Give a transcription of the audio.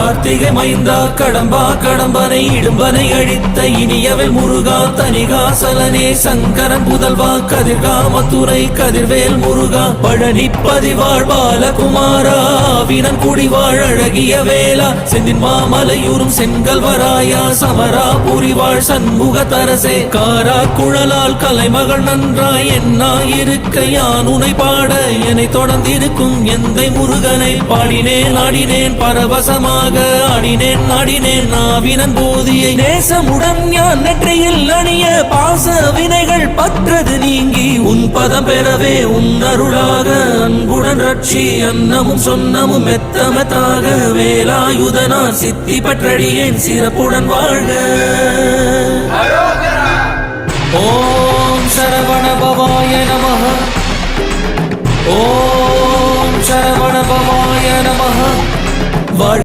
கார்த்திகை மைந்தா கடம்பா கடம்பனை இடும்பனை அழித்த இனியவள் முருகா தனிகாசலனே சங்கரன் புதல்வா கதிர்காமத்துறை கதிர்வேல் முருகா பழனி பதிவாழ் பாலகுமாரா வினன் குடிவாழ் அழகிய வேளா செந்தின் மாமலையூரும் செங்கல்வராயா சமரா புரிவாழ் சண்முக தரசே காரா குழலால் கலைமகள் நன்றாய் என்னாயிருக்க யான் உனை பாட என்னை தொடர்ந்திருக்கும் எந்தை முருகனை பாடினேன் ஆடினேன் பரவசமாக ஆடினேன் நாடினேன் நாவினன் போதியை நேசமுடன் ஞான் நெற்றியில் அணிய பாச வினைகள் பற்றது நீங்கி உன் பதம் பெறவே உன் அருளாக அன்புடன் ரட்சி அன்னமும் சொன்னமும் மெத்தமத்தாக வேலாயுதனார் சித்தி பற்றடியேன் சிறப்புடன் வாழ்க. ஓம் சரவண பவாய நமஹ. ஓம் சரவண பவாய நமஹ.